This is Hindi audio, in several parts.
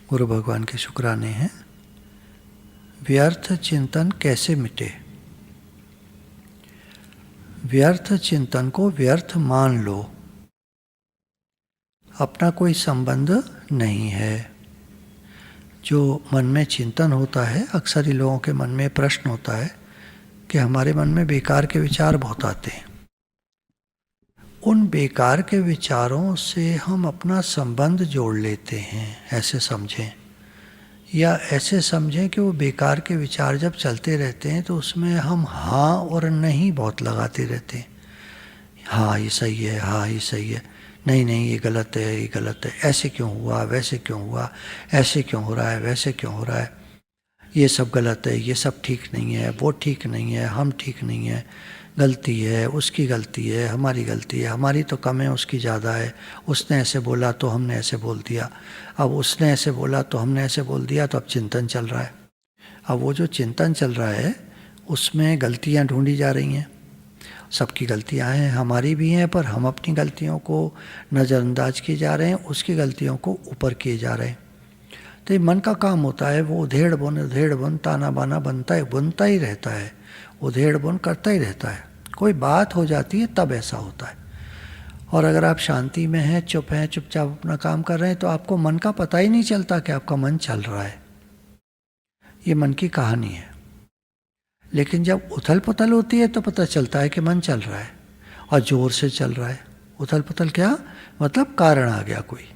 गुरु भगवान के शुक्राने हैं। व्यर्थ चिंतन कैसे मिटे? व्यर्थ चिंतन को व्यर्थ मान लो, अपना कोई संबंध नहीं है। जो मन में चिंतन होता है, अक्सर ही लोगों के मन में प्रश्न होता है कि हमारे मन में बेकार के विचार बहुत आते हैं। उन बेकार के विचारों से हम अपना संबंध जोड़ लेते हैं, ऐसे समझें, या ऐसे समझें कि वो बेकार के विचार जब चलते रहते हैं तो उसमें हम हाँ और नहीं बहुत लगाते रहते हैं। हाँ ये सही है, हाँ ये सही है, नहीं नहीं ये गलत है, ये गलत है, ऐसे क्यों हुआ, वैसे क्यों हुआ, ऐसे क्यों हो रहा है, वैसे क्यों हो रहा है, ये सब गलत है, ये सब ठीक नहीं है, वो ठीक नहीं है, हम ठीक नहीं है, गलती है, उसकी गलती है, हमारी गलती है, हमारी तो कम है, उसकी ज़्यादा है, उसने ऐसे बोला तो हमने ऐसे बोल दिया, अब उसने ऐसे बोला तो हमने ऐसे बोल दिया, तो अब चिंतन चल रहा है। अब वो जो चिंतन चल रहा है उसमें गलतियाँ ढूंढी जा रही हैं। सबकी गलतियाँ हैं, हमारी भी हैं, पर हम अपनी गलतियों को नज़रअंदाज किए जा रहे हैं, उसकी गलतियों को ऊपर किए जा रहे हैं। तो ये मन का काम होता है, वो उधेड़ बुन ताना बाना बुनता ही रहता है, उधेड़ बुन करता ही रहता है। कोई बात हो जाती है तब ऐसा होता है। और अगर आप शांति में हैं, चुप हैं, चुपचाप अपना काम कर रहे हैं, तो आपको मन का पता ही नहीं चलता कि आपका मन चल रहा है। ये मन की कहानी है। लेकिन जब उथल पुथल होती है तो पता चलता है कि मन चल रहा है और जोर से चल रहा है। उथल पुथल क्या मतलब? कारण आ गया कोई।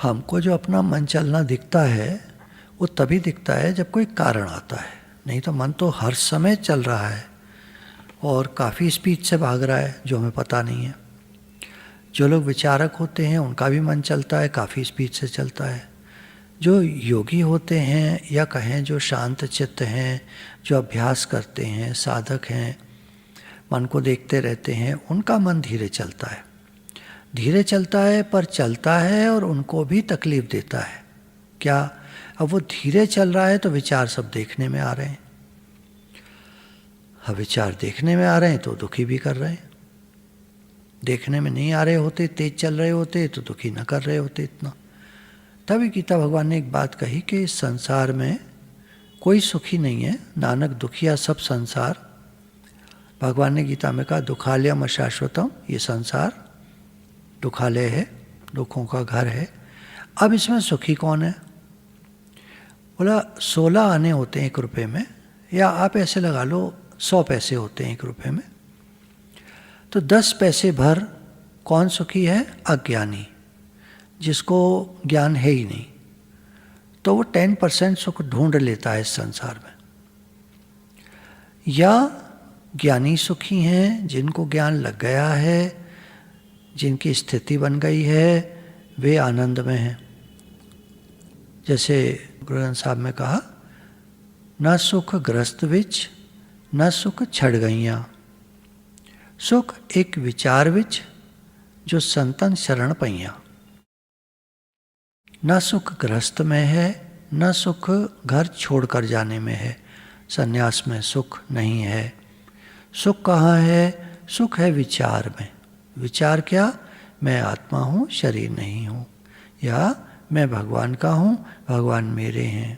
हमको जो अपना मन चलना दिखता है वो तभी दिखता है जब कोई कारण आता है, नहीं तो मन तो हर समय चल रहा है और काफ़ी स्पीड से भाग रहा है जो हमें पता नहीं है। जो लोग विचारक होते हैं उनका भी मन चलता है, काफ़ी स्पीड से चलता है। जो योगी होते हैं या कहें जो शांत चित्त हैं, जो अभ्यास करते हैं, साधक हैं, मन को देखते रहते हैं, उनका मन धीरे चलता है। धीरे चलता है पर चलता है और उनको भी तकलीफ देता है। क्या? अब वो धीरे चल रहा है तो विचार सब देखने में आ रहे हैं। अब विचार देखने में आ रहे हैं तो दुखी भी कर रहे हैं। देखने में नहीं आ रहे होते, तेज चल रहे होते तो दुखी न कर रहे होते इतना। तभी गीता भगवान ने एक बात कही कि इस संसार में कोई सुखी नहीं है, नानक दुखिया सब संसार। भगवान ने गीता में कहा दुखालयम अशाश्वतम, ये संसार दुखालय है, दुखों का घर है। अब इसमें सुखी कौन है? बोला 16 आने होते हैं 1 रुपये में, या आप ऐसे लगा लो 100 पैसे होते हैं 1 रुपये में। तो 10 पैसे भर कौन सुखी है? अज्ञानी, जिसको ज्ञान है ही नहीं। तो वो 10% सुख ढूंढ लेता है इस संसार में। या ज्ञानी सुखी हैं, जिनको ज्ञान लग गया है, जिनकी स्थिति बन गई है, वे आनंद में हैं। जैसे गुरु ग्रंथ साहब में कहा, न सुख ग्रस्त विच, न सुख छड़ गईयाँ, सुख एक विचार विच, जो संतन शरण पईयाँ। न सुख ग्रस्त में है, न सुख घर छोड़कर जाने में है। सन्यास में सुख नहीं है। सुख कहाँ है? सुख है विचार में। विचार क्या? मैं आत्मा हूँ, शरीर नहीं हूँ, या मैं भगवान का हूँ, भगवान मेरे हैं।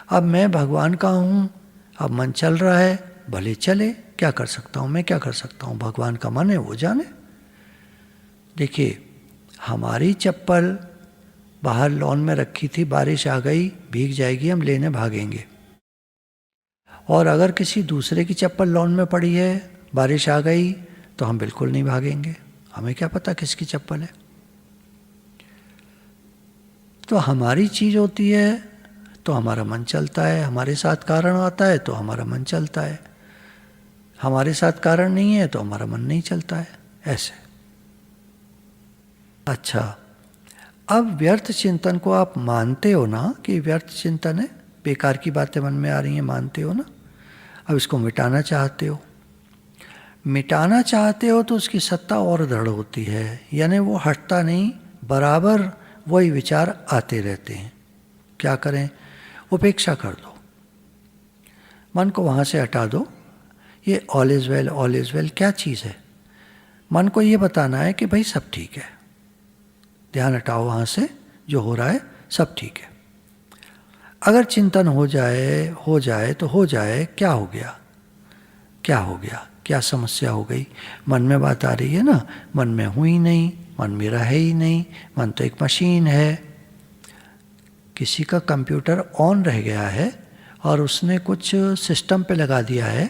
अब मैं भगवान का हूँ, अब मन चल रहा है, भले चले, क्या कर सकता हूँ मैं? क्या कर सकता हूँ? भगवान का मन है, वो जाने। देखिए, हमारी चप्पल बाहर लॉन में रखी थी, बारिश आ गई, भीग जाएगी, हम लेने भागेंगे। और अगर किसी दूसरे की चप्पल लॉन में पड़ी है, बारिश आ गई, तो हम बिल्कुल नहीं भागेंगे। हमें क्या पता किसकी चप्पल है। तो हमारी चीज़ होती है तो हमारा मन चलता है, हमारे साथ कारण आता है तो हमारा मन चलता है, हमारे साथ कारण नहीं है तो हमारा मन नहीं चलता है। ऐसे। अच्छा, अब व्यर्थ चिंतन को आप मानते हो ना कि व्यर्थ चिंतन है, बेकार की बातें मन में आ रही हैं, मानते हो ना? अब इसको मिटाना चाहते हो। मिटाना चाहते हो तो उसकी सत्ता और दृढ़ होती है, यानी वो हटता नहीं, बराबर वही विचार आते रहते हैं। क्या करें? उपेक्षा कर दो, मन को वहाँ से हटा दो। ये ऑल इज़ वेल क्या चीज़ है? मन को ये बताना है कि भाई सब ठीक है। ध्यान हटाओ वहाँ से, जो हो रहा है सब ठीक है। अगर चिंतन हो जाए तो हो जाए, क्या हो गया, क्या हो गया, क्या समस्या हो गई? मन में बात आ रही है ना, मन में हूँ ही नहीं, मन मेरा है ही नहीं, मन तो एक मशीन है। किसी का कंप्यूटर ऑन रह गया है और उसने कुछ सिस्टम पे लगा दिया है,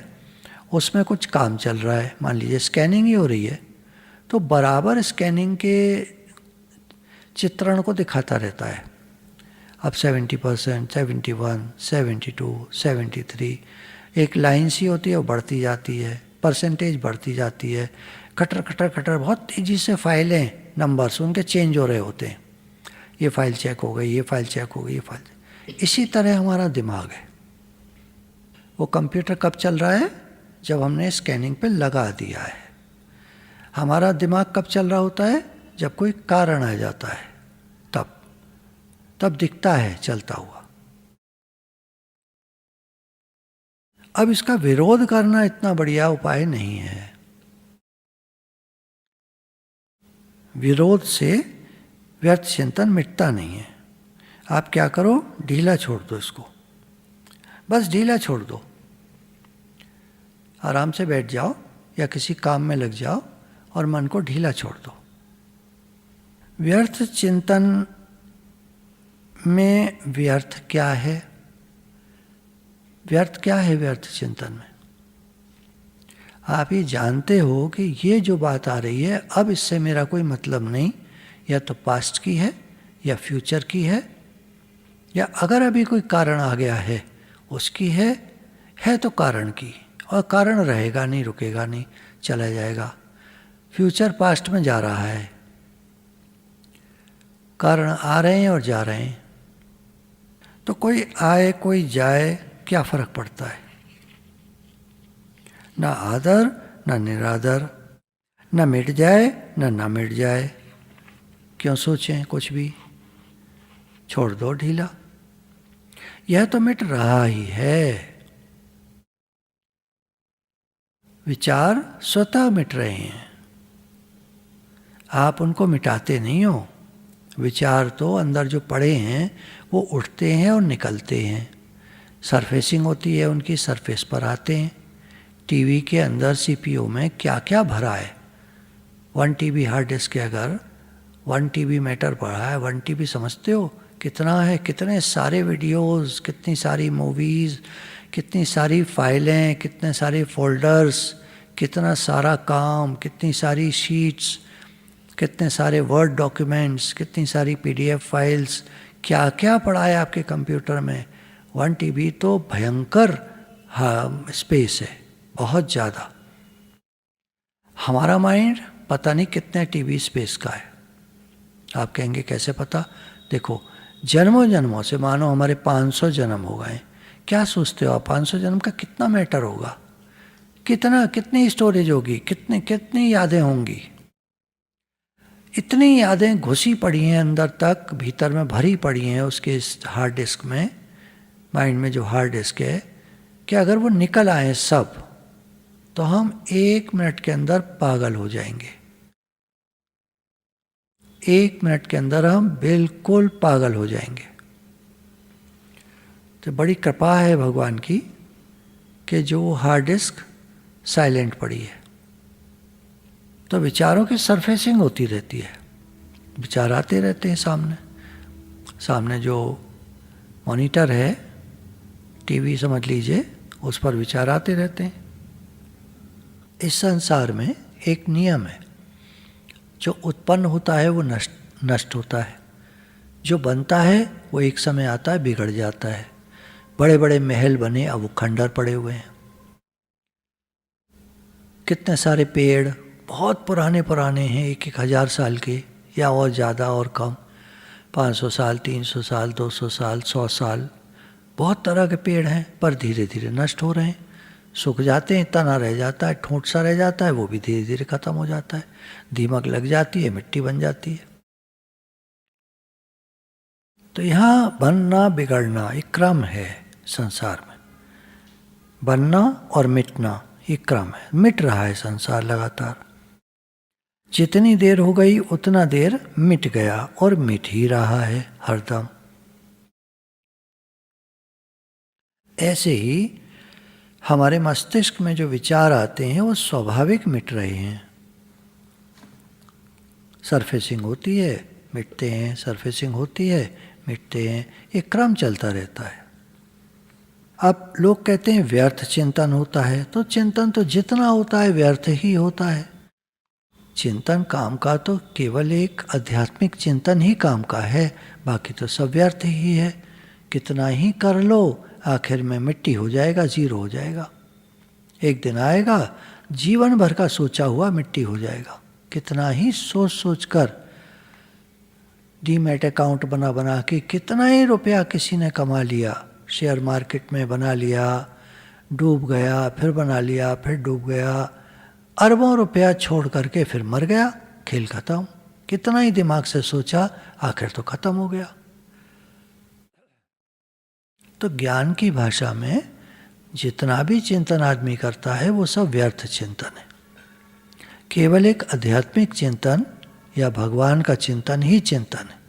उसमें कुछ काम चल रहा है, मान लीजिए स्कैनिंग ही हो रही है, तो बराबर स्कैनिंग के चित्रण को दिखाता रहता है। अब 70%, 71, 72, 73, एक लाइन सी होती है, वो बढ़ती जाती है, परसेंटेज बढ़ती जाती है, खटर खटर खटर बहुत तेज़ी से फाइलें, नंबर्स उनके चेंज हो रहे होते हैं। ये फाइल चेक हो गई, ये फाइल चेक हो गई, ये फाइल। इसी तरह हमारा दिमाग है। वो कंप्यूटर कब चल रहा है? जब हमने स्कैनिंग पे लगा दिया है। हमारा दिमाग कब चल रहा होता है? जब कोई कारण आ जाता है, तब दिखता है चलता हुआ। अब इसका विरोध करना इतना बढ़िया उपाय नहीं है। विरोध से व्यर्थ चिंतन मिटता नहीं है। आप क्या करो, ढीला छोड़ दो इसको, बस ढीला छोड़ दो। आराम से बैठ जाओ या किसी काम में लग जाओ और मन को ढीला छोड़ दो। व्यर्थ चिंतन में व्यर्थ क्या है? व्यर्थ क्या है व्यर्थ चिंतन में? आप ये जानते हो कि ये जो बात आ रही है, अब इससे मेरा कोई मतलब नहीं, या तो पास्ट की है या फ्यूचर की है, या अगर अभी कोई कारण आ गया है उसकी है तो कारण की, और कारण रहेगा नहीं, रुकेगा नहीं, चला जाएगा। फ्यूचर पास्ट में जा रहा है, कारण आ रहे हैं और जा रहे हैं, तो कोई आए कोई जाए क्या फर्क पड़ता है? ना आदर ना निरादर, ना मिट जाए ना मिट जाए, क्यों सोचें कुछ भी, छोड़ दो ढीला। यह तो मिट रहा ही है। विचार स्वतः मिट रहे हैं, आप उनको मिटाते नहीं हो। विचार तो अंदर जो पड़े हैं वो उठते हैं और निकलते हैं, सरफेसिंग होती है उनकी, सरफेस पर आते हैं। टीवी के अंदर सीपीयू में क्या क्या भरा है। 1 TB हार्ड डिस्क के अगर 1 TB मैटर पड़ा है, 1 TB समझते हो कितना है? कितने सारे वीडियोस, कितनी सारी मूवीज़, कितनी सारी फाइलें, कितने सारे फोल्डर्स, कितना सारा काम, कितनी सारी शीट्स, कितने सारे वर्ड डॉक्यूमेंट्स, कितनी सारी PDF फाइल्स, क्या क्या पड़ा है आपके कंप्यूटर में। 1 TB तो भयंकर स्पेस है, बहुत ज़्यादा। हमारा माइंड पता नहीं कितने TB स्पेस का है। आप कहेंगे कैसे पता? देखो, जन्मों जन्मों से, मानो हमारे 500 जन्म हो गए, क्या सोचते हो आप 500 जन्म का कितना मैटर होगा? कितनी स्टोरेज होगी, कितनी यादें होंगी? इतनी यादें घुसी पड़ी हैं अंदर तक, भीतर में भरी पड़ी हैं उसके हार्ड डिस्क में, माइंड में जो हार्ड डिस्क है, कि अगर वो निकल आए सब, तो हम 1 मिनट के अंदर पागल हो जाएंगे। 1 मिनट के अंदर हम बिल्कुल पागल हो जाएंगे। तो बड़ी कृपा है भगवान की कि जो हार्ड डिस्क साइलेंट पड़ी है, तो विचारों की सरफेसिंग होती रहती है, विचार आते रहते हैं सामने जो मॉनिटर है, टीवी समझ लीजिए, उस पर विचार आते रहते हैं। इस संसार में एक नियम है, जो उत्पन्न होता है वो नष्ट होता है, जो बनता है वो एक समय आता है बिगड़ जाता है। बड़े बड़े महल बने, अब वो खंडर पड़े हुए हैं। कितने सारे पेड़ बहुत पुराने हैं, 1,000 साल के या और ज़्यादा और कम, 500 साल, 300 साल, 200 साल, 100 साल, बहुत तरह के पेड़ हैं, पर धीरे धीरे नष्ट हो रहे हैं, सूख जाते हैं, तना रह जाता है, ठूंठ सा रह जाता है, वो भी धीरे धीरे ख़त्म हो जाता है, दीमक लग जाती है, मिट्टी बन जाती है। तो यहाँ बनना बिगड़ना एक क्रम है संसार में, बनना और मिटना एक क्रम है। मिट रहा है संसार लगातार, जितनी देर हो गई उतना देर मिट गया, और मिट ही रहा है हरदम। ऐसे ही हमारे मस्तिष्क में जो विचार आते हैं वो स्वाभाविक मिट रहे हैं। सरफेसिंग होती है, मिटते हैं, सरफेसिंग होती है, मिटते हैं, एक क्रम चलता रहता है। अब लोग कहते हैं व्यर्थ चिंतन होता है, तो चिंतन तो जितना होता है व्यर्थ ही होता है। चिंतन काम का तो केवल एक आध्यात्मिक चिंतन ही काम का है, बाकी तो सब व्यर्थ ही है। कितना ही कर लो आखिर में मिट्टी हो जाएगा, जीरो हो जाएगा। एक दिन आएगा जीवन भर का सोचा हुआ मिट्टी हो जाएगा। कितना ही सोच सोच कर डीमैट अकाउंट बना बना के कितना ही रुपया किसी ने कमा लिया, शेयर मार्केट में बना लिया, डूब गया, फिर बना लिया, फिर डूब गया, अरबों रुपया छोड़ करके फिर मर गया, खेल खत्म। कितना ही दिमाग से सोचा, आखिर तो खत्म हो गया। तो ज्ञान की भाषा में जितना भी चिंतन आदमी करता है वो सब व्यर्थ चिंतन है। केवल एक आध्यात्मिक चिंतन या भगवान का चिंतन ही चिंतन है।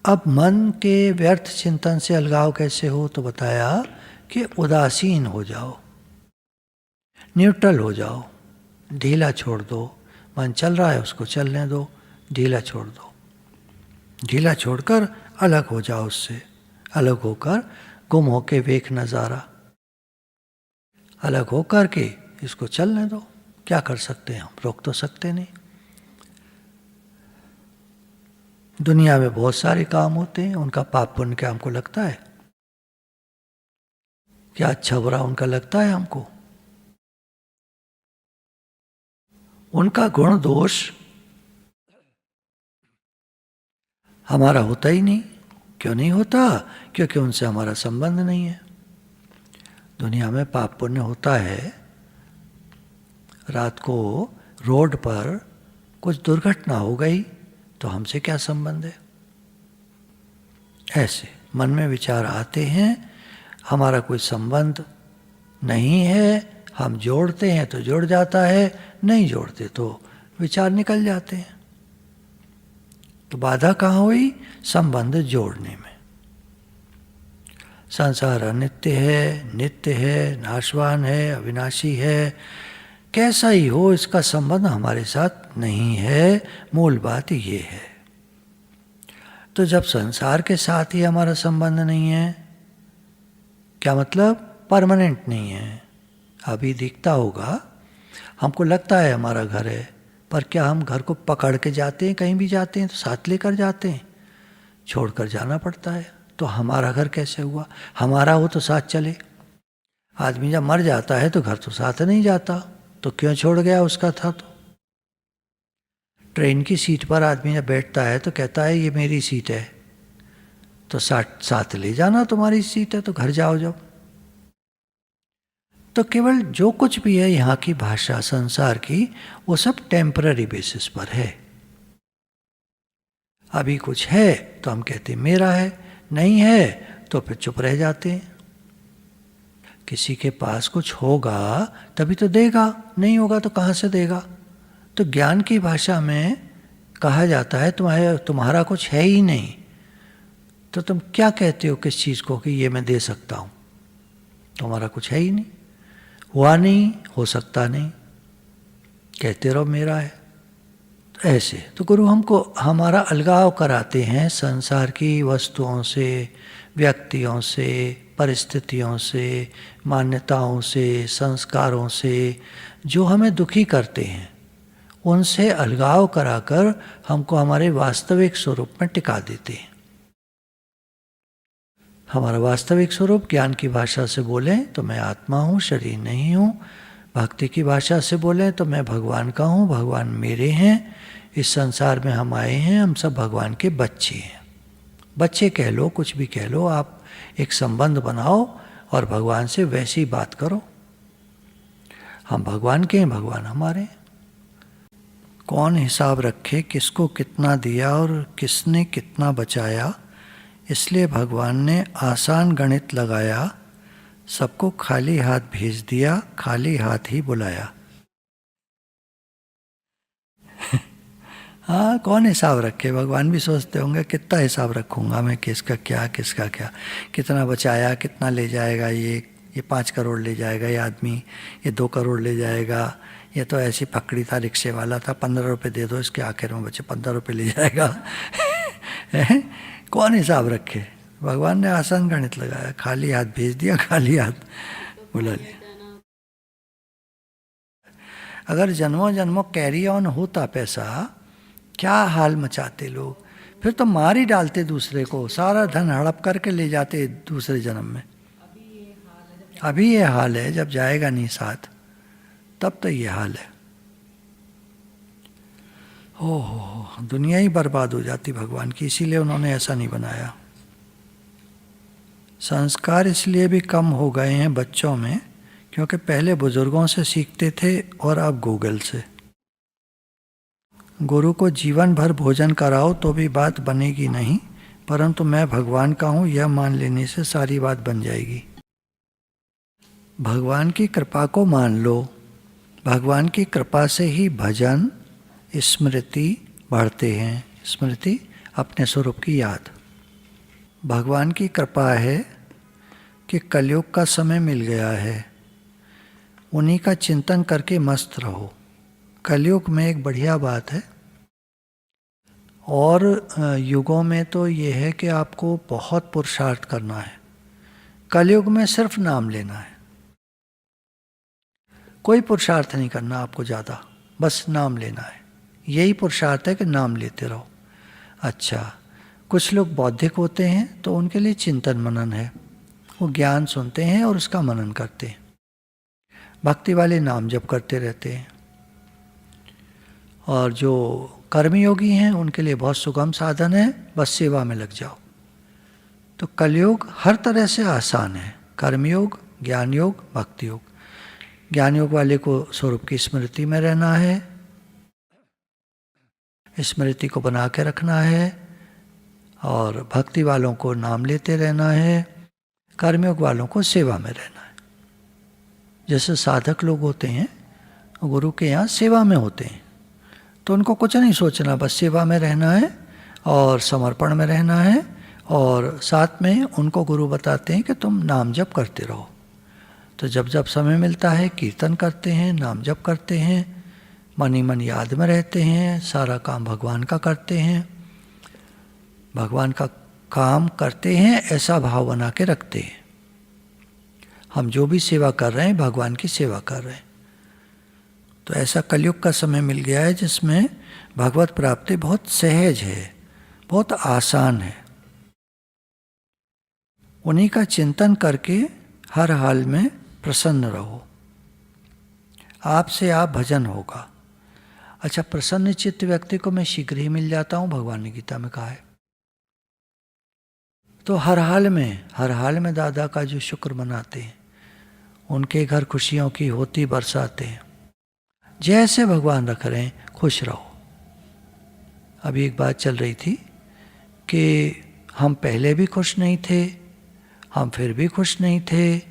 अब मन के व्यर्थ चिंतन से अलगाव कैसे हो, तो बताया कि उदासीन हो जाओ, न्यूट्रल हो जाओ, ढीला छोड़ दो। मन चल रहा है उसको चलने दो, ढीला छोड़ दो। ढीला छोड़कर अलग हो जाओ उससे, अलग होकर गुम होके वेख नज़ारा, अलग होकर के इसको चलने दो। क्या कर सकते हैं हम, रोक तो सकते नहीं। दुनिया में बहुत सारे काम होते हैं, उनका पाप पुण्य क्या हमको लगता है? क्या अच्छा बुरा उनका लगता है हमको? उनका गुण दोष हमारा होता ही नहीं। क्यों नहीं होता? क्योंकि उनसे हमारा संबंध नहीं है। दुनिया में पाप पुण्य होता है। रात को रोड पर कुछ दुर्घटना हो गई तो हमसे क्या संबंध है? ऐसे मन में विचार आते हैं, हमारा कोई संबंध नहीं है। हम जोड़ते हैं तो जुड़ जाता है, नहीं जोड़ते तो विचार निकल जाते हैं। तो बाधा कहाँ हुई? संबंध जोड़ने में। संसार अनित्य है, नित्य है, नाशवान है, अविनाशी है। कैसा ही हो, इसका संबंध हमारे साथ नहीं है। मूल बात ये है। तो जब संसार के साथ ही हमारा संबंध नहीं है, क्या मतलब? परमानेंट नहीं है। अभी दिखता होगा, हमको लगता है हमारा घर है, पर क्या हम घर को पकड़ के जाते हैं? कहीं भी जाते हैं तो साथ लेकर जाते हैं, छोड़कर जाना पड़ता है। तो हमारा घर कैसे हुआ? हमारा हो तो साथ चले। आदमी जब मर जाता है तो घर तो साथ नहीं जाता, तो क्यों छोड़ गया? उसका था तो। ट्रेन की सीट पर आदमी जब बैठता है तो कहता है ये मेरी सीट है, तो साथ ले जाना, तुम्हारी सीट है तो घर जाओ जब। तो केवल जो कुछ भी है यहाँ की भाषा संसार की, वो सब टेम्पररी बेसिस पर है। अभी कुछ है तो हम कहते मेरा है, नहीं है तो फिर चुप रह जाते हैं। किसी के पास कुछ होगा तभी तो देगा, नहीं होगा तो कहाँ से देगा? तो ज्ञान की भाषा में कहा जाता है तुम्हारा कुछ है ही नहीं, तो तुम क्या कहते हो किस चीज़ को कि ये मैं दे सकता हूँ? तुम्हारा कुछ है ही नहीं, हुआ नहीं, हो सकता नहीं, कहते रहो मेरा है। तो ऐसे तो गुरु हमको हमारा अलगाव कराते हैं संसार की वस्तुओं से, व्यक्तियों से, परिस्थितियों से, मान्यताओं से, संस्कारों से, जो हमें दुखी करते हैं। उनसे अलगाव कराकर हमको हमारे वास्तविक स्वरूप में टिका देते हैं। हमारा वास्तविक स्वरूप ज्ञान की भाषा से बोलें तो मैं आत्मा हूँ, शरीर नहीं हूँ। भक्ति की भाषा से बोलें तो मैं भगवान का हूँ, भगवान मेरे हैं। इस संसार में हम आए हैं, हम सब भगवान के बच्चे हैं। बच्चे कह लो, कुछ भी कह लो, आप एक संबंध बनाओ और भगवान से वैसी बात करो। हम भगवान के हैं, भगवान हमारे हैं। कौन हिसाब रखे किसको कितना दिया और किसने कितना बचाया, इसलिए भगवान ने आसान गणित लगाया, सबको खाली हाथ भेज दिया, खाली हाथ ही बुलाया। हाँ, कौन हिसाब रखे? भगवान भी सोचते होंगे कितना हिसाब रखूँगा मैं, किसका क्या किसका क्या, कितना बचाया, कितना ले जाएगा ये 5 करोड़ ले जाएगा ये आदमी, ये 2 करोड़ ले जाएगा, ये तो ऐसी पकड़ी था, रिक्शे वाला था, 15 रुपये दे दो इसके, आखिर में बचे 15 रुपये ले जाएगा। कौन हिसाब रखे? भगवान ने आसान गणित लगाया, खाली हाथ भेज दिया, खाली हाथ बुला लिया। अगर जन्मों जन्मों कैरी ऑन होता पैसा, क्या हाल मचाते लोग, फिर तो मार ही डालते दूसरे को, सारा धन हड़प करके ले जाते दूसरे जन्म में। अभी ये हाल है, जब जाएगा नहीं साथ तब तो ये हाल है। ओहो, दुनिया ही बर्बाद हो जाती भगवान की, इसीलिए उन्होंने ऐसा नहीं बनाया। संस्कार इसलिए भी कम हो गए हैं बच्चों में क्योंकि पहले बुजुर्गों से सीखते थे और अब गूगल से। गुरु को जीवन भर भोजन कराओ तो भी बात बनेगी नहीं, परंतु मैं भगवान का हूँ यह मान लेने से सारी बात बन जाएगी। भगवान की कृपा को मान लो, भगवान की कृपा से ही भजन स्मृति बढ़ते हैं। स्मृति अपने स्वरूप की याद। भगवान की कृपा है कि कलयुग का समय मिल गया है, उन्हीं का चिंतन करके मस्त रहो। कलयुग में एक बढ़िया बात है, और युगों में तो ये है कि आपको बहुत पुरुषार्थ करना है। कलयुग में सिर्फ नाम लेना है, कोई पुरुषार्थ नहीं करना आपको ज़्यादा, बस नाम लेना है। यही पुरुषार्थ है कि नाम लेते रहो। अच्छा, कुछ लोग बौद्धिक होते हैं तो उनके लिए चिंतन मनन है, वो ज्ञान सुनते हैं और उसका मनन करते हैं। भक्ति वाले नाम जप करते रहते हैं। और जो कर्मयोगी हैं उनके लिए बहुत सुगम साधन है, बस सेवा में लग जाओ। तो कलयुग हर तरह से आसान है, कर्मयोग, ज्ञान योग, भक्ति योग। ज्ञान योग वाले को स्वरूप की स्मृति में रहना है, स्मृति को बना के रखना है, और भक्ति वालों को नाम लेते रहना है, कर्मयोग वालों को सेवा में रहना है। जैसे साधक लोग होते हैं गुरु के यहाँ सेवा में होते हैं, तो उनको कुछ नहीं सोचना, बस सेवा में रहना है और समर्पण में रहना है, और साथ में उनको गुरु बताते हैं कि तुम नाम जप करते रहो। तो जब जब समय मिलता है कीर्तन करते हैं, नाम जप करते हैं, मन ही मन याद में रहते हैं, सारा काम भगवान का करते हैं, भगवान का काम करते हैं ऐसा भाव बना के रखते हैं। हम जो भी सेवा कर रहे हैं भगवान की सेवा कर रहे हैं। तो ऐसा कलयुग का समय मिल गया है जिसमें भगवत प्राप्ति बहुत सहज है, बहुत आसान है। उन्हीं का चिंतन करके हर हाल में प्रसन्न रहो, आपसे आप भजन होगा। अच्छा, प्रसन्न चित्त व्यक्ति को मैं शीघ्र ही मिल जाता हूँ, भगवान ने गीता में कहा है। तो हर हाल में दादा का जो शुक्र मनाते हैं, उनके घर खुशियों की होती बरसाते हैं, जैसे भगवान रख रहे हैं खुश रहो। अभी एक बात चल रही थी कि हम पहले भी खुश नहीं थे, हम फिर भी खुश नहीं थे,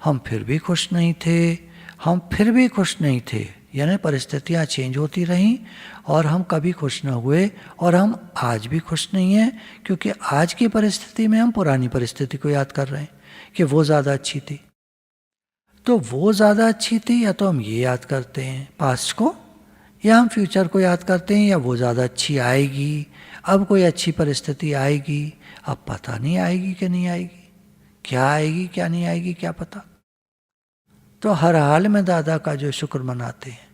हम फिर भी खुश नहीं थे, हम फिर भी खुश नहीं थे, यानी परिस्थितियाँ चेंज होती रहीं और हम कभी खुश न हुए, और हम आज भी खुश नहीं हैं क्योंकि आज की परिस्थिति में हम पुरानी परिस्थिति को याद कर रहे हैं कि वो ज़्यादा अच्छी थी। तो वो ज़्यादा अच्छी थी, या तो हम ये याद करते हैं पास्ट को, या हम फ्यूचर को याद करते हैं, या वो ज़्यादा अच्छी आएगी, अब कोई अच्छी परिस्थिति आएगी, अब पता नहीं आएगी कि नहीं आएगी, क्या आएगी क्या नहीं आएगी क्या पता। तो हर हाल में दादा का जो शुक्र मनाते हैं,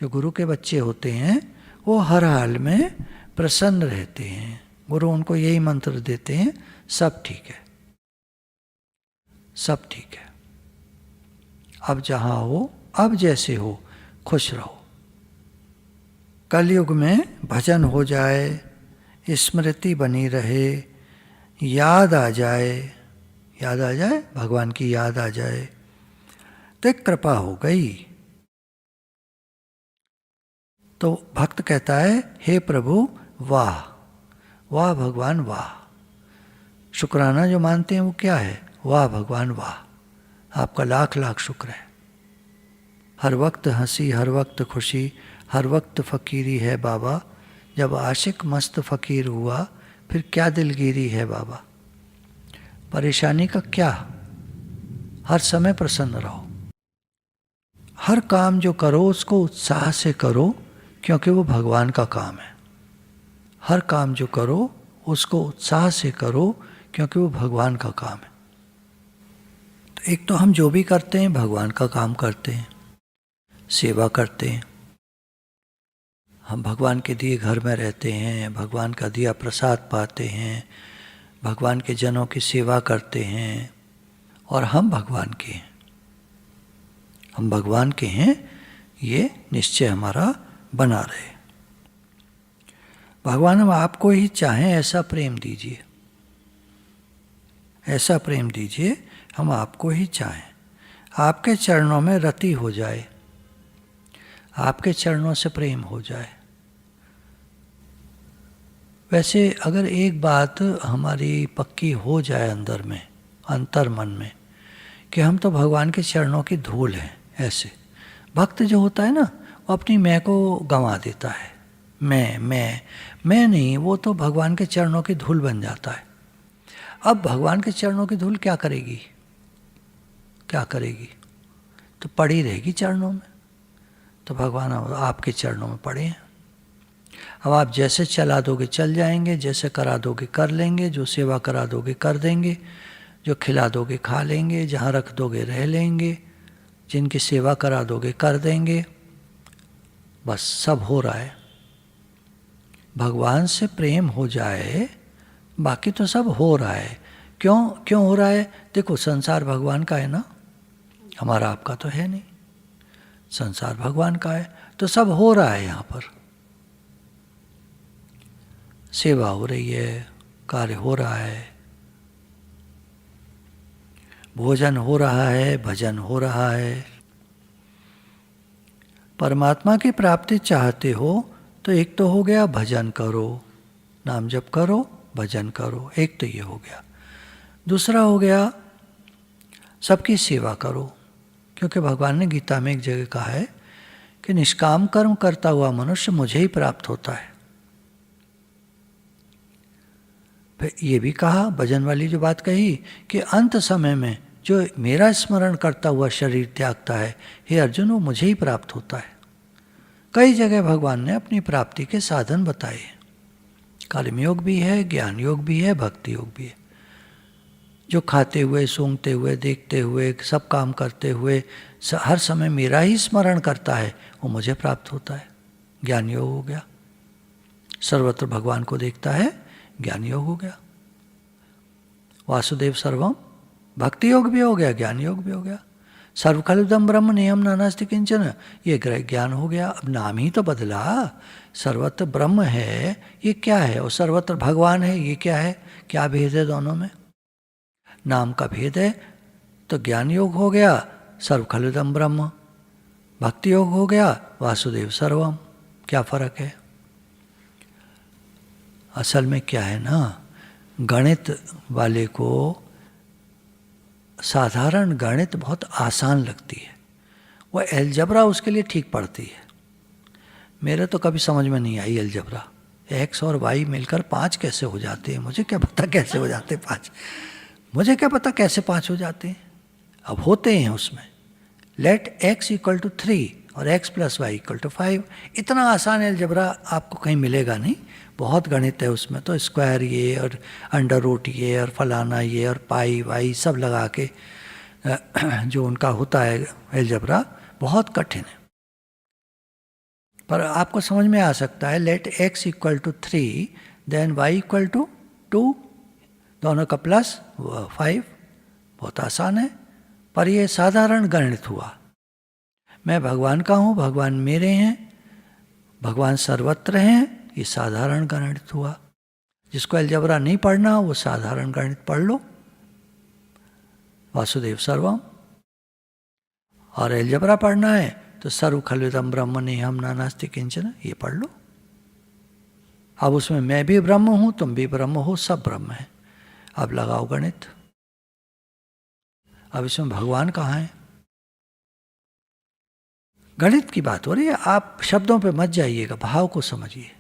जो गुरु के बच्चे होते हैं वो हर हाल में प्रसन्न रहते हैं। गुरु उनको यही मंत्र देते हैं, सब ठीक है, सब ठीक है, अब जहाँ हो, अब जैसे हो, खुश रहो। कलयुग में भजन हो जाए, स्मृति बनी रहे, याद आ जाए, भगवान की याद आ जाए, तो एक कृपा हो गई। तो भक्त कहता है, हे प्रभु वाह, वाह भगवान वाह। शुक्राना जो मानते हैं वो क्या है? वाह भगवान वाह, आपका लाख लाख शुक्र है। हर वक्त हंसी, हर वक्त खुशी, हर वक्त फ़कीरी है बाबा, जब आशिक मस्त फ़कीर हुआ, फिर क्या दिलगिरी है बाबा। परेशानी का क्या, हर समय प्रसन्न रहो। हर काम जो करो उसको उत्साह से करो, क्योंकि वो भगवान का काम है। हर काम जो करो उसको उत्साह से करो, क्योंकि वो भगवान का काम है। तो एक तो हम जो भी करते हैं भगवान का काम करते हैं, सेवा करते हैं। हम भगवान के दिए घर में रहते हैं, भगवान का दिया प्रसाद पाते हैं, भगवान के जनों की सेवा करते हैं, और हम भगवान के हैं। हम भगवान के हैं, ये निश्चय हमारा बना रहे। भगवान हम आपको ही चाहें ऐसा प्रेम दीजिए, ऐसा प्रेम दीजिए हम आपको ही चाहें, आपके चरणों में रति हो जाए, आपके चरणों से प्रेम हो जाए। वैसे अगर एक बात हमारी पक्की हो जाए अंदर में, अंतर मन में, कि हम तो भगवान के चरणों की धूल हैं। ऐसे भक्त जो होता है ना, वो अपनी मैं को गंवा देता है। मैं नहीं, वो तो भगवान के चरणों की धूल बन जाता है। अब भगवान के चरणों की धूल क्या करेगी, क्या करेगी, तो पड़ी रहेगी चरणों में। तो भगवान आपके चरणों में पड़े हैं। अब आप जैसे चला दोगे चल जाएंगे, जैसे करा दोगे कर लेंगे, जो सेवा करा दोगे कर देंगे, जो खिला दोगे खा लेंगे, जहाँ रख दोगे रह लेंगे, जिनकी सेवा करा दोगे कर देंगे। बस सब हो रहा है। भगवान से प्रेम हो जाए, बाकी तो सब हो रहा है। क्यों हो रहा है? देखो, संसार भगवान का है ना, हमारा आपका तो है नहीं। संसार भगवान का है, तो सब हो रहा है। यहाँ पर सेवा हो रही है, कार्य हो रहा है, भोजन हो रहा है, भजन हो रहा है। परमात्मा की प्राप्ति चाहते हो तो एक तो हो गया भजन करो, नाम जप करो, भजन करो, एक तो ये हो गया। दूसरा हो गया सबकी सेवा करो, क्योंकि भगवान ने गीता में एक जगह कहा है कि निष्काम कर्म करता हुआ मनुष्य मुझे ही प्राप्त होता है। फिर ये भी कहा, भजन वाली जो बात कही, कि अंत समय में जो मेरा स्मरण करता हुआ शरीर त्यागता है, हे अर्जुन, वो मुझे ही प्राप्त होता है। कई जगह भगवान ने अपनी प्राप्ति के साधन बताए। कर्म योग भी है, ज्ञान योग भी है, भक्ति योग भी है। जो खाते हुए, सूंघते हुए, देखते हुए, सब काम करते हुए हर समय मेरा ही स्मरण करता है, वो मुझे प्राप्त होता है। ज्ञान योग हो गया। सर्वत्र भगवान को देखता है, ज्ञान योग हो गया। वासुदेव सर्वम, भक्ति योग भी हो गया, ज्ञान योग भी हो गया। सर्वखलुदम ब्रह्म नियम नानास्ति किंचन, ये ज्ञान हो गया। अब नाम ही तो बदला, सर्वत्र ब्रह्म है, ये क्या है, और सर्वत्र भगवान है, ये क्या है? क्या भेद है दोनों में? नाम का भेद है। तो ज्ञान योग हो गया, सर्वखलुदम ब्रह्म। भक्ति योग हो गया, वासुदेव सर्वम। क्या फर्क है? असल में क्या है ना, गणित वाले को साधारण गणित बहुत आसान लगती है, वो एलजबरा उसके लिए ठीक पड़ती है। मेरे तो कभी समझ में नहीं आई एलजबरा। एक्स और वाई मिलकर 5 कैसे हो जाते हैं, मुझे क्या पता कैसे हो जाते 5, मुझे क्या पता कैसे 5 हो जाते हैं। अब होते हैं उसमें, लेट x इक्वल टू 3 और x plus Y equal to 5। इतना आसान एलजबरा आपको कहीं मिलेगा नहीं, बहुत गणित है उसमें। तो स्क्वायर ये और अंडर रूट ये और फलाना ये और पाई वाई सब लगा के जो उनका होता है एलजबरा, बहुत कठिन है। पर आपको समझ में आ सकता है, let x equal to 3 then y equal to 2, दोनों का प्लस 5। बहुत आसान है, पर ये साधारण गणित हुआ। मैं भगवान का हूँ, भगवान मेरे हैं, भगवान सर्वत्र हैं, ये साधारण गणित हुआ। जिसको अलजबरा नहीं पढ़ना वो साधारण गणित पढ़ लो, वासुदेव सर्वम। और अलजबरा पढ़ना है तो सर्व खलुदम ब्रह्म नियम नानास्ति किंचन, ये पढ़ लो। अब उसमें मैं भी ब्रह्म हूँ, तुम भी ब्रह्म हो, सब ब्रह्म है। अब लगाओ गणित। अब इसमें भगवान कहाँ है? गणित की बात हो रही है, आप शब्दों पे मत जाइएगा, भाव को समझिए।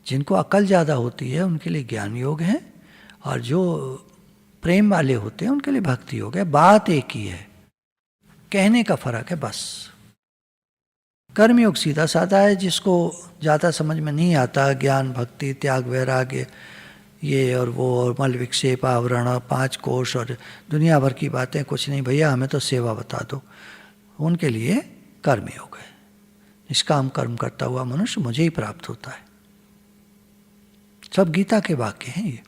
जिनको अकल ज़्यादा होती है उनके लिए ज्ञान योग है, और जो प्रेम वाले होते हैं उनके लिए भक्ति योग है। बात एक ही है, कहने का फर्क है बस। कर्मयोग सीधा साधा है, जिसको ज़्यादा समझ में नहीं आता, ज्ञान भक्ति त्याग वैराग्य ये और वो और मल विक्षेप आवरण 5 कोश और दुनिया भर की बातें, कुछ नहीं भैया हमें तो सेवा बता दो, उनके लिए कर्मयोग है। निष्काम कर्म करता हुआ मनुष्य मुझे ही प्राप्त होता है। सब गीता के वाक्य हैं ये।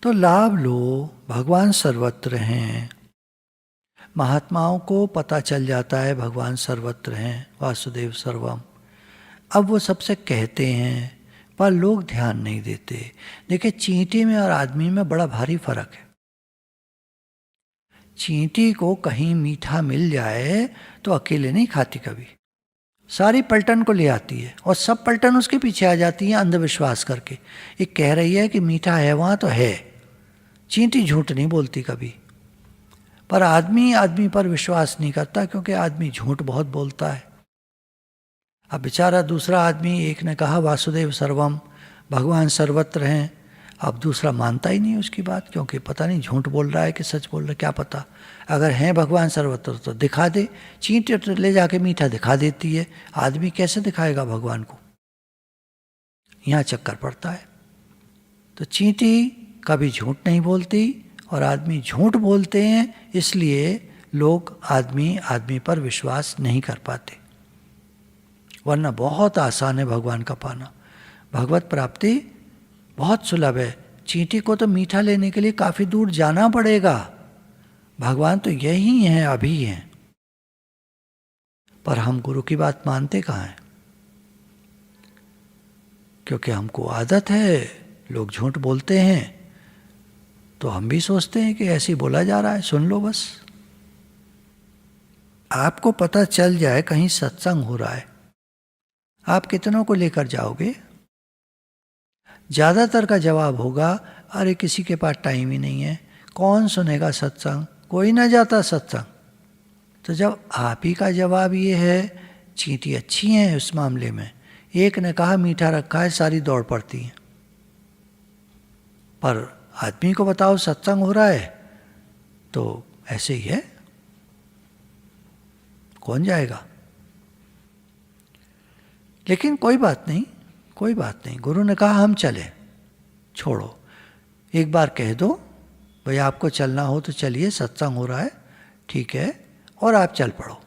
तो लाभ लो, भगवान सर्वत्र हैं। महात्माओं को पता चल जाता है भगवान सर्वत्र हैं, वासुदेव सर्वम। अब वो सबसे कहते हैं पर लोग ध्यान नहीं देते। देखिए, चींटी में और आदमी में बड़ा भारी फर्क है। चींटी को कहीं मीठा मिल जाए तो अकेले नहीं खाती, कभी सारी पलटन को ले आती है और सब पलटन उसके पीछे आ जाती है अंधविश्वास करके। ये कह रही है कि मीठा है वहाँ तो है। चींटी झूठ नहीं बोलती कभी। पर आदमी पर विश्वास नहीं करता, क्योंकि आदमी झूठ बहुत बोलता है। अब बेचारा दूसरा आदमी, एक ने कहा वासुदेव सर्वम, भगवान सर्वत्र हैं, अब दूसरा मानता ही नहीं उसकी बात, क्योंकि पता नहीं झूठ बोल रहा है कि सच बोल रहा है, क्या पता। अगर हैं भगवान सर्वत्र तो दिखा दे। चींटी ले जाके मीठा दिखा देती है, आदमी कैसे दिखाएगा भगवान को? यहाँ चक्कर पड़ता है। तो चींटी कभी झूठ नहीं बोलती और आदमी झूठ बोलते हैं, इसलिए लोग आदमी पर विश्वास नहीं कर पाते। वरना बहुत आसान है भगवान का पाना, भगवत प्राप्ति बहुत सुलभ है। चींटी को तो मीठा लेने के लिए काफ़ी दूर जाना पड़ेगा, भगवान तो यही हैं, अभी हैं। पर हम गुरु की बात मानते कहाँ हैं? क्योंकि हमको आदत है, लोग झूठ बोलते हैं तो हम भी सोचते हैं कि ऐसे ही बोला जा रहा है, सुन लो बस। आपको पता चल जाए कहीं सत्संग हो रहा है, आप कितनों को लेकर जाओगे? ज़्यादातर का जवाब होगा, अरे किसी के पास टाइम ही नहीं है, कौन सुनेगा सत्संग, कोई ना जाता सत्संग। तो जब आप ही का जवाब ये है, चींटी अच्छी हैं उस मामले में। एक ने कहा मीठा रखा है, सारी दौड़ पड़ती हैं। पर आदमी को बताओ सत्संग हो रहा है तो ऐसे ही है, कौन जाएगा? लेकिन कोई बात नहीं, कोई बात नहीं। गुरु ने कहा हम चले, छोड़ो, एक बार कह दो भाई आपको चलना हो तो चलिए, सत्संग हो रहा है, ठीक है, और आप चल पड़ो,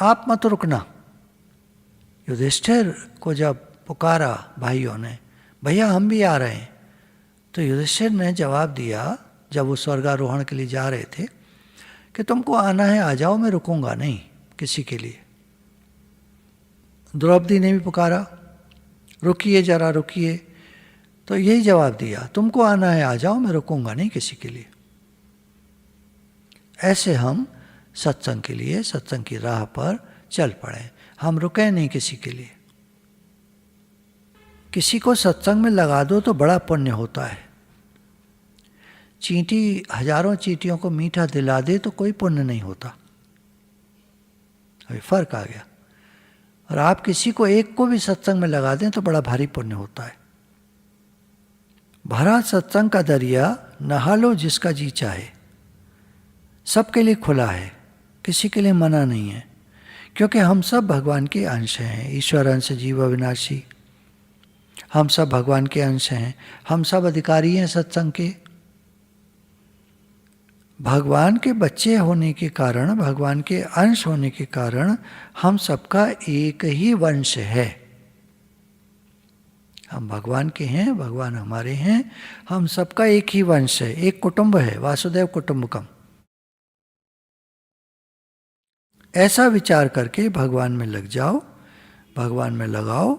आप मत रुकना। युधिष्ठिर को जब पुकारा भाइयों ने, भैया हम भी आ रहे हैं, तो युधिष्ठिर ने जवाब दिया जब वो स्वर्गारोहण के लिए जा रहे थे कि तुमको आना है आ जाओ, मैं रुकूंगा नहीं किसी के लिए। द्रौपदी ने भी पुकारा, रुकिए जरा रुकिए, तो यही जवाब दिया, तुमको आना है आ जाओ, मैं रुकूंगा नहीं किसी के लिए। ऐसे हम सत्संग के लिए, सत्संग की राह पर चल पड़े, हम रुके नहीं किसी के लिए। किसी को सत्संग में लगा दो तो बड़ा पुण्य होता है। चींटी हजारों चींटियों को मीठा दिला दे तो कोई पुण्य नहीं होता। अभी फर्क आ गया। और आप किसी को एक को भी सत्संग में लगा दें तो बड़ा भारी पुण्य होता है। भरा सत्संग का दरिया नहा लो जिसका जी चाहे, सबके लिए खुला है, किसी के लिए मना नहीं है, क्योंकि हम सब भगवान के अंश हैं। ईश्वर अंश जीव अविनाशी, हम सब भगवान के अंश हैं, हम सब अधिकारी हैं सत्संग के। भगवान के बच्चे होने के कारण, भगवान के अंश होने के कारण हम सबका एक ही वंश है। हम भगवान के हैं, भगवान हमारे हैं, हम सबका एक ही वंश है, एक कुटुंब है, वासुदेव कुटुंबकम। ऐसा विचार करके भगवान में लग जाओ, भगवान में लगाओ,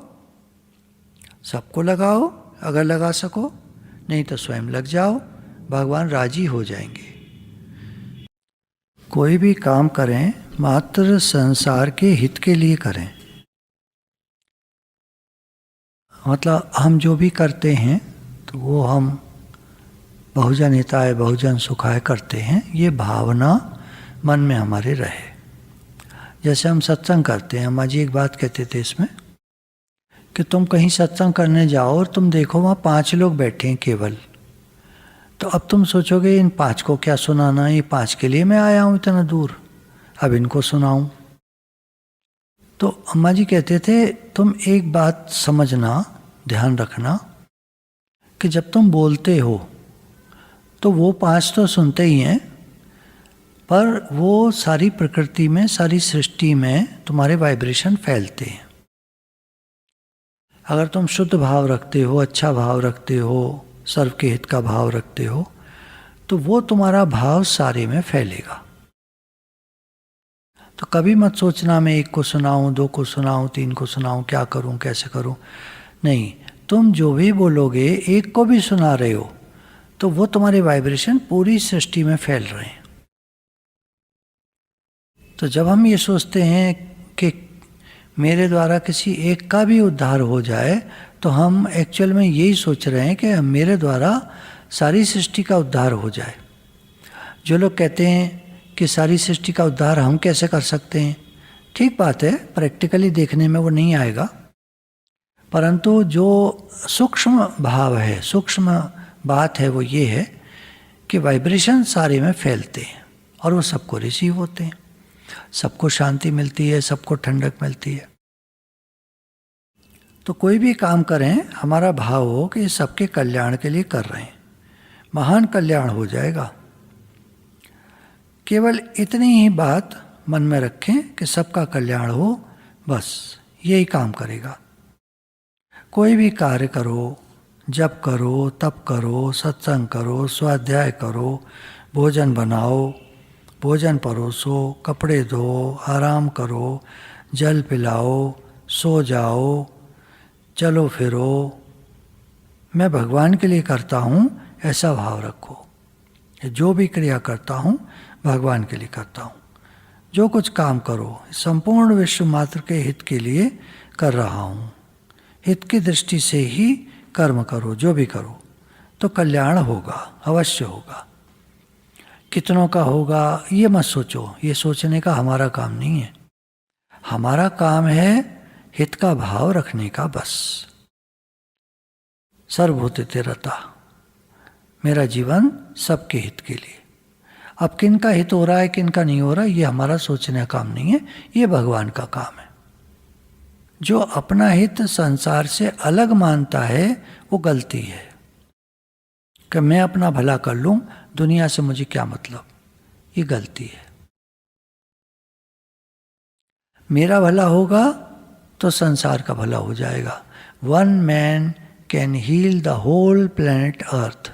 सबको लगाओ अगर लगा सको, नहीं तो स्वयं लग जाओ, भगवान राजी हो जाएंगे। कोई भी काम करें मात्र संसार के हित के लिए करें। मतलब हम जो भी करते हैं तो वो हम बहुजन हिताय बहुजन सुखाय करते हैं, ये भावना मन में हमारे रहे। जैसे हम सत्संग करते हैं, अम्मा जी एक बात कहते थे इसमें कि तुम कहीं सत्संग करने जाओ और तुम देखो वहाँ 5 लोग बैठे हैं केवल, तो अब तुम सोचोगे इन 5 को क्या सुनाना, ये 5 के लिए मैं आया हूँ इतना दूर, अब इनको सुनाऊं। तो अम्मा जी कहते थे तुम एक बात समझना, ध्यान रखना कि जब तुम बोलते हो तो वो 5 तो सुनते ही हैं, पर वो सारी प्रकृति में, सारी सृष्टि में तुम्हारे वाइब्रेशन फैलते हैं। अगर तुम शुद्ध भाव रखते हो, अच्छा भाव रखते हो, सर्व के हित का भाव रखते हो, तो वो तुम्हारा भाव सारे में फैलेगा। तो कभी मत सोचना मैं 1 को सुनाऊं, 2 को सुनाऊं, 3 को सुनाऊं, क्या करूं, कैसे करूं। नहीं, तुम जो भी बोलोगे, 1 को भी सुना रहे हो तो वो तुम्हारे वाइब्रेशन पूरी सृष्टि में फैल रहे हैं। तो जब हम ये सोचते हैं कि मेरे द्वारा किसी एक का भी उद्धार हो जाए, तो हम एक्चुअल में यही सोच रहे हैं कि मेरे द्वारा सारी सृष्टि का उद्धार हो जाए। जो लोग कहते हैं कि सारी सृष्टि का उद्धार हम कैसे कर सकते हैं, ठीक बात है, प्रैक्टिकली देखने में वो नहीं आएगा, परंतु जो सूक्ष्म भाव है, सूक्ष्म बात है, वो ये है कि वाइब्रेशन सारे में फैलते हैं और वो सबको रिसीव होते हैं, सबको शांति मिलती है, सबको ठंडक मिलती है। तो कोई भी काम करें, हमारा भाव हो कि सबके कल्याण के लिए कर रहे हैं, महान कल्याण हो जाएगा। केवल इतनी ही बात मन में रखें कि सबका कल्याण हो, बस यही काम करेगा। कोई भी कार्य करो, जप करो, तप करो, सत्संग करो, स्वाध्याय करो, भोजन बनाओ, भोजन परोसो, कपड़े धो, आराम करो, जल पिलाओ, सो जाओ, चलो फिरो, मैं भगवान के लिए करता हूँ, ऐसा भाव रखो। जो भी क्रिया करता हूँ भगवान के लिए करता हूँ। जो कुछ काम करो संपूर्ण विश्व मात्र के हित के लिए कर रहा हूँ, हित की दृष्टि से ही कर्म करो, जो भी करो तो कल्याण होगा, अवश्य होगा। कितनों का होगा ये मत सोचो, ये सोचने का हमारा काम नहीं है। हमारा काम है हित का भाव रखने का, बस। सर्वभूते रता, मेरा जीवन सबके हित के लिए। अब किन का हित हो रहा है, किन का नहीं हो रहा, ये हमारा सोचने का काम नहीं है, ये भगवान का काम है। जो अपना हित संसार से अलग मानता है वो गलती है, कि मैं अपना भला कर लूं, दुनिया से मुझे क्या मतलब, ये गलती है। मेरा भला होगा तो संसार का भला हो जाएगा। 1 man can heal the whole planet earth,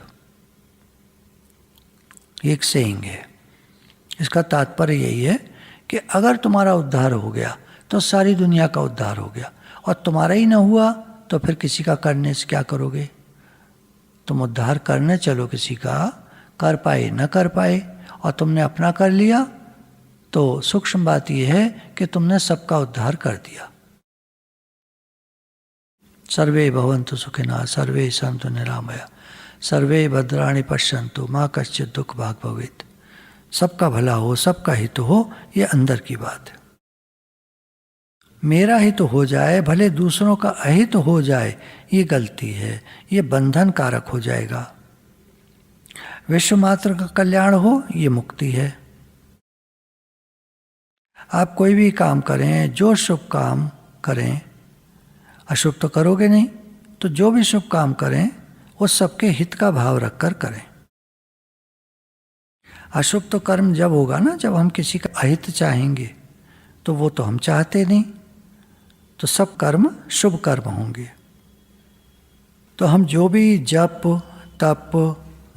एक सेइंग है। इसका तात्पर्य यही है कि अगर तुम्हारा उद्धार हो गया तो सारी दुनिया का उद्धार हो गया, और तुम्हारा ही ना हुआ तो फिर किसी का करने से क्या करोगे। तुम उद्धार करने चलो किसी का, कर पाए न कर पाए, और तुमने अपना कर लिया, तो सूक्ष्म बात यह है कि तुमने सबका उद्धार कर दिया। सर्वे भवन्तु सुखिनः, सर्वे सन्तु निरामया, सर्वे भद्राणि पश्यन्तु मा कश्चित् दुःख भाग् भवेत्। सबका भला हो, सबका हित हो, ये अंदर की बात है। मेरा हित हो जाए, भले दूसरों का अहित हो जाए, ये गलती है, ये बंधन कारक हो जाएगा। विश्व मात्र का कल्याण हो, ये मुक्ति है। आप कोई भी काम करें, जो शुभ काम करें, अशुभ तो करोगे नहीं, तो जो भी शुभ काम करें वो सबके हित का भाव रखकर करें। अशुभ तो कर्म जब होगा ना, जब हम किसी का अहित चाहेंगे, तो वो तो हम चाहते नहीं, तो सब कर्म शुभ कर्म होंगे। तो हम जो भी जप, तप,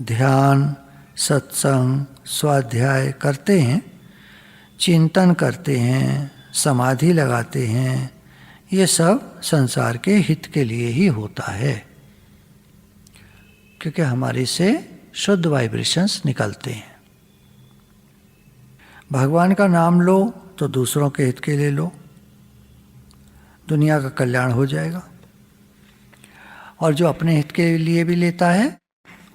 ध्यान, सत्संग, स्वाध्याय करते हैं, चिंतन करते हैं, समाधि लगाते हैं, ये सब संसार के हित के लिए ही होता है, क्योंकि हमारे से शुद्ध वाइब्रेशंस निकलते हैं। भगवान का नाम लो तो दूसरों के हित के लिए लो, दुनिया का कल्याण हो जाएगा। और जो अपने हित के लिए भी लेता है,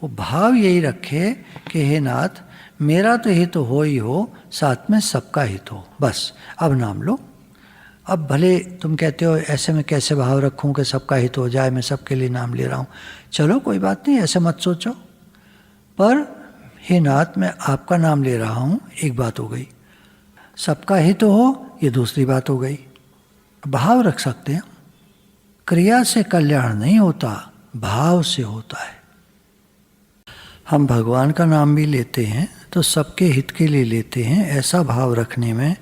वो भाव यही रखे कि हे नाथ, मेरा तो हित हो ही हो, साथ में सबका हित हो, बस अब नाम लो। अब भले तुम कहते हो ऐसे में कैसे भाव रखूं कि सबका हित हो जाए, मैं सबके लिए नाम ले रहा हूं। चलो कोई बात नहीं, ऐसे मत सोचो। पर हे नाथ, मैं आपका नाम ले रहा हूं, एक बात हो गई। सबका हित हो, ये दूसरी बात हो गई। भाव रख सकते हैं। क्रिया से कल्याण नहीं होता, भाव से होता है। हम भगवान का नाम भी लेते हैं तो सबके हित के लिए लेते हैं। ऐसा भाव रखने में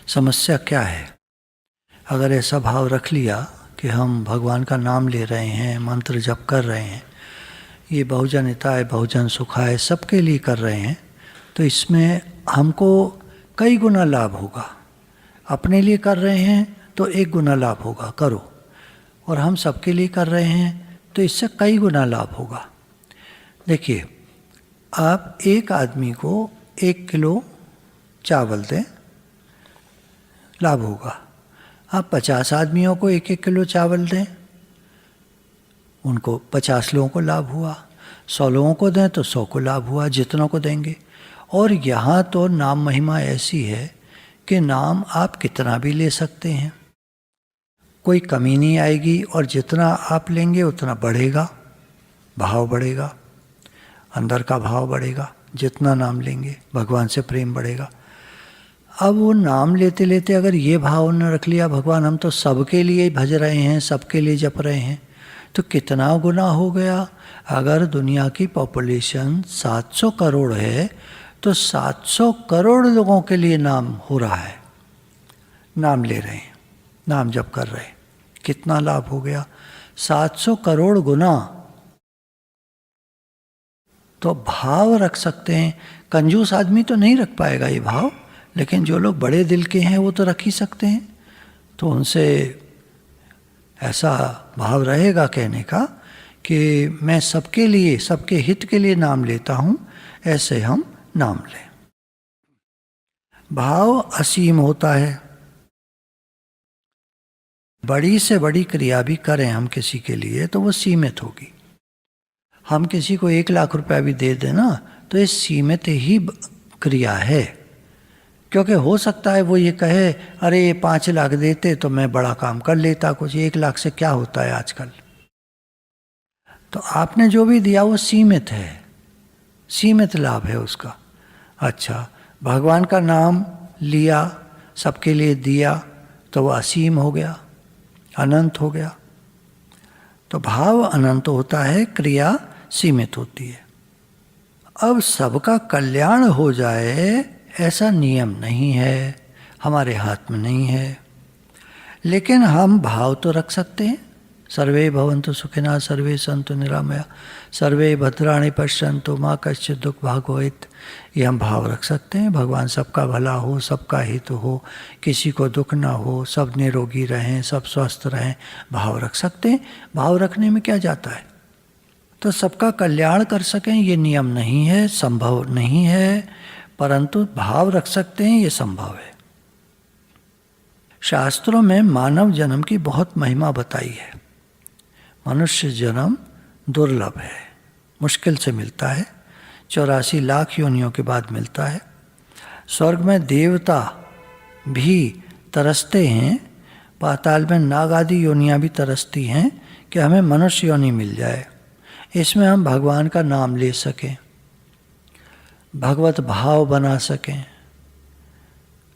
समस्या क्या है? अगर ऐसा भाव रख लिया कि हम भगवान का नाम ले रहे हैं, मंत्र जप कर रहे हैं, ये बहुजन हिताय बहुजन सुखाय सबके लिए कर रहे हैं, तो इसमें हमको कई गुना लाभ होगा। अपने लिए कर रहे हैं तो 1 गुना लाभ होगा, करो। और हम सबके लिए कर रहे हैं तो इससे कई गुना लाभ होगा। देखिए, आप एक आदमी को 1 किलो चावल दें, लाभ होगा। आप 50 आदमियों को 1-1 किलो चावल दें, उनको 50 लोगों को लाभ हुआ। 100 लोगों को दें तो 100 को लाभ हुआ, जितनों को देंगे। और यहाँ तो नाम महिमा ऐसी है कि नाम आप कितना भी ले सकते हैं, कोई कमी नहीं आएगी। और जितना आप लेंगे उतना बढ़ेगा, भाव बढ़ेगा, अंदर का भाव बढ़ेगा। जितना नाम लेंगे भगवान से प्रेम बढ़ेगा। अब वो नाम लेते लेते अगर ये भाव न रख लिया, भगवान हम तो सबके लिए भज रहे हैं, सबके लिए जप रहे हैं, तो कितना गुना हो गया। अगर दुनिया की पॉपुलेशन 700 करोड़ है तो 700 करोड़ लोगों के लिए नाम हो रहा है, नाम ले रहे हैं, नाम जप कर रहे हैं। कितना लाभ हो गया? 700 करोड़ गुना। तो भाव रख सकते हैं। कंजूस आदमी तो नहीं रख पाएगा ये भाव, लेकिन जो लोग बड़े दिल के हैं वो तो रख ही सकते हैं। तो उनसे ऐसा भाव रहेगा कहने का कि मैं सबके लिए, सबके हित के लिए नाम लेता हूं, ऐसे हम नाम लें। भाव असीम होता है। बड़ी से बड़ी क्रिया भी करें हम किसी के लिए तो वो सीमित होगी। हम किसी को 1 लाख रुपया भी दे दें ना, तो ये सीमित ही क्रिया है। क्योंकि हो सकता है वो ये कहे, अरे ये 5 लाख देते तो मैं बड़ा काम कर लेता, कुछ 1 लाख से क्या होता है आजकल। तो आपने जो भी दिया वो सीमित है, सीमित लाभ है उसका। अच्छा, भगवान का नाम लिया, सबके लिए दिया, तो वो असीम हो गया, अनंत हो गया। तो भाव अनंत होता है, क्रिया सीमित होती है। अब सबका कल्याण हो जाए ऐसा नियम नहीं है, हमारे हाथ में नहीं है। लेकिन हम भाव तो रख सकते हैं। सर्वे भवन्तु सुखिनः, सर्वे सन्तु निरामया, सर्वे भद्राणि पश्यन्तु मा कश्चित् दुःख भाग् भवेत्। ये हम भाव रख सकते हैं। भगवान सबका भला हो, सबका हित हो, किसी को दुख ना हो, सब निरोगी रहें, सब स्वस्थ रहें, भाव रख सकते हैं। भाव रखने में क्या जाता है? तो सबका कल्याण कर सकें ये नियम नहीं है, संभव नहीं है, परंतु भाव रख सकते हैं, ये संभव है। शास्त्रों में मानव जन्म की बहुत महिमा बताई है। मनुष्य जन्म दुर्लभ है, मुश्किल से मिलता है, 84 लाख योनियों के बाद मिलता है। स्वर्ग में देवता भी तरसते हैं, पाताल में नाग आदि योनियाँ भी तरसती हैं कि हमें मनुष्य योनि मिल जाए, इसमें हम भगवान का नाम ले सकें, भगवत भाव बना सकें,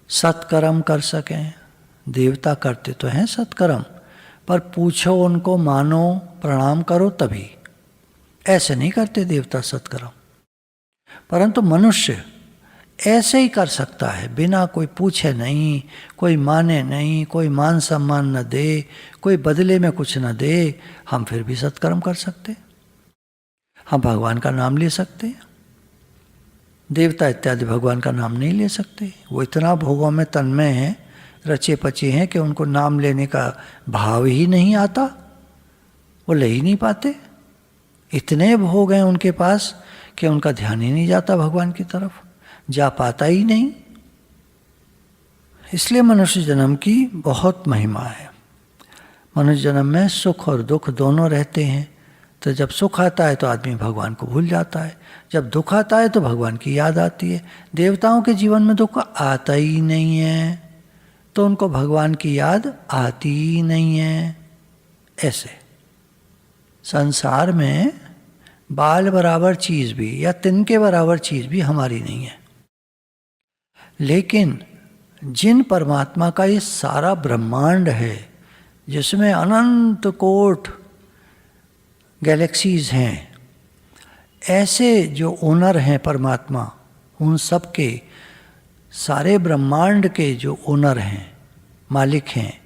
सत्कर्म कर सकें। देवता करते तो हैं सत्कर्म, पर पूछो उनको, मानो, प्रणाम करो तभी। ऐसे नहीं करते देवता सत्कर्म। परंतु मनुष्य ऐसे ही कर सकता है, बिना कोई पूछे नहीं, कोई माने नहीं, कोई मान सम्मान न दे, कोई बदले में कुछ न दे, हम फिर भी सत्कर्म कर सकते। हम भगवान का नाम ले सकते हैं। देवता इत्यादि भगवान का नाम नहीं ले सकते। वो इतना भोगों में तन्मय हैं, रचे पचे हैं कि उनको नाम लेने का भाव ही नहीं आता, वो ले ही नहीं पाते। इतने भोग हैं उनके पास कि उनका ध्यान ही नहीं जाता भगवान की तरफ, जा पाता ही नहीं। इसलिए मनुष्य जन्म की बहुत महिमा है। मनुष्य जन्म में सुख और दुख दोनों रहते हैं। तो जब सुख आता है तो आदमी भगवान को भूल जाता है, जब दुख आता है तो भगवान की याद आती है। देवताओं के जीवन में दुख आता ही नहीं है, तो उनको भगवान की याद आती ही नहीं है। ऐसे संसार में बाल बराबर चीज़ भी या तिनके बराबर चीज़ भी हमारी नहीं है। लेकिन जिन परमात्मा का ये सारा ब्रह्मांड है, जिसमें अनंत कोट गैलेक्सीज हैं, ऐसे जो ओनर हैं परमात्मा, उन सब के सारे ब्रह्मांड के जो ओनर हैं, मालिक हैं,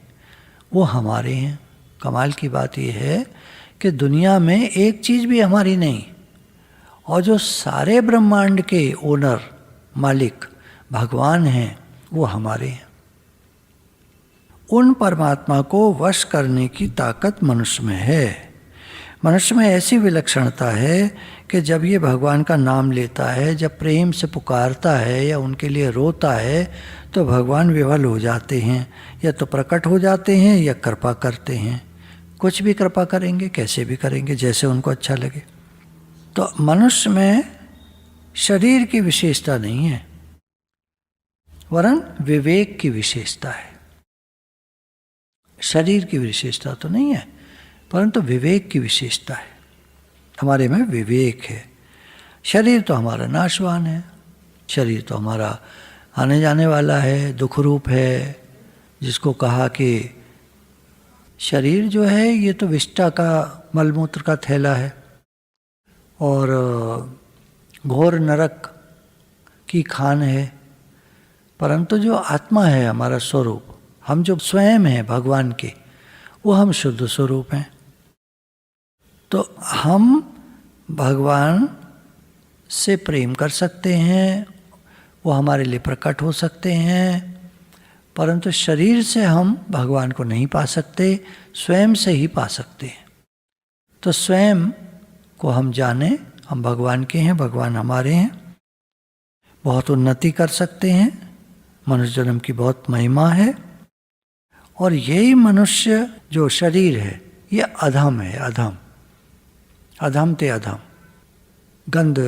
वो हमारे हैं। कमाल की बात यह है कि दुनिया में एक चीज़ भी हमारी नहीं, और जो सारे ब्रह्मांड के ओनर मालिक भगवान हैं, वो हमारे हैं। उन परमात्मा को वश करने की ताकत मनुष्य में है। मनुष्य में ऐसी विलक्षणता है कि जब ये भगवान का नाम लेता है, जब प्रेम से पुकारता है या उनके लिए रोता है, तो भगवान विवल हो जाते हैं, या तो प्रकट हो जाते हैं या कृपा करते हैं। कुछ भी कृपा करेंगे, कैसे भी करेंगे, जैसे उनको अच्छा लगे। तो मनुष्य में शरीर की विशेषता नहीं है, वरन विवेक की विशेषता है। शरीर की विशेषता तो नहीं है, परंतु विवेक की विशेषता है। हमारे में विवेक है। शरीर तो हमारा नाशवान है, शरीर तो हमारा आने जाने वाला है, दुख रूप है। जिसको कहा कि शरीर जो है ये तो विष्ठा का, मलमूत्र का थैला है और घोर नरक की खान है। परंतु जो आत्मा है, हमारा स्वरूप, हम जो स्वयं हैं भगवान के, वो हम शुद्ध स्वरूप हैं। तो हम भगवान से प्रेम कर सकते हैं, वो हमारे लिए प्रकट हो सकते हैं, परंतु शरीर से हम भगवान को नहीं पा सकते, स्वयं से ही पा सकते हैं। तो स्वयं को हम जाने, हम भगवान के हैं, भगवान हमारे हैं। बहुत उन्नति कर सकते हैं, मनुष्य जन्म की बहुत महिमा है। और यही मनुष्य जो शरीर है, ये अधम है, अधम, अधम ते अधम, गंध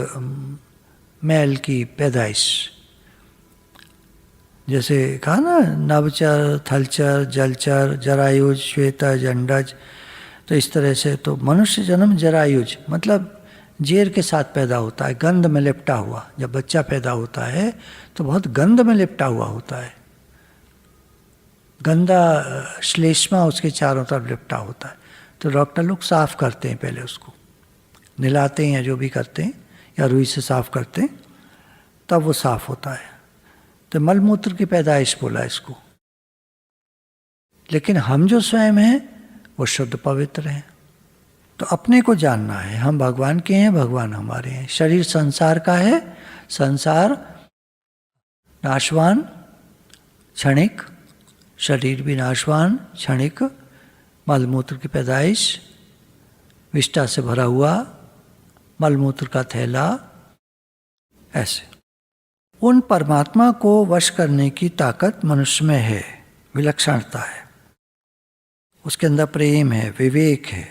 मैल की पैदाइश। जैसे कहा ना, नभचर, थलचर, जलचर, जरायुज, श्वेतज, अंडज। तो इस तरह से तो मनुष्य जन्म जरायुज मतलब जेर के साथ पैदा होता है, गंध में लिपटा हुआ। जब बच्चा पैदा होता है तो बहुत गंध में लिपटा हुआ होता है, गंदा श्लेष्मा उसके चारों तरफ लिपटा होता है। तो डॉक्टर लोग साफ करते हैं, पहले उसको नहलाते हैं या जो भी करते हैं, या रुई से साफ करते हैं, तब वो साफ होता है। तो मलमूत्र की पैदाइश बोला इसको। लेकिन हम जो स्वयं हैं वो शुद्ध पवित्र हैं। तो अपने को जानना है, हम भगवान के हैं, भगवान हमारे हैं। शरीर संसार का है, संसार नाशवान, क्षणिक, शरीर भी नाशवान, क्षणिक, मलमूत्र की पैदाइश, विष्ठा से भरा हुआ, मलमूत्र का थैला। ऐसे उन परमात्मा को वश करने की ताकत मनुष्य में है, विलक्षणता है, उसके अंदर प्रेम है, विवेक है।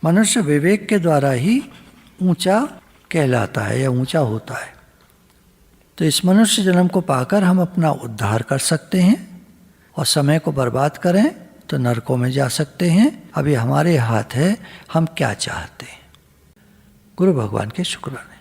मनुष्य विवेक के द्वारा ही ऊंचा कहलाता है या ऊंचा होता है। तो इस मनुष्य जन्म को पाकर हम अपना उद्धार कर सकते हैं, और समय को बर्बाद करें तो नरकों में जा सकते हैं। अभी हमारे हाथ है हम क्या चाहते हैं। गुरु भगवान के शुक्राने।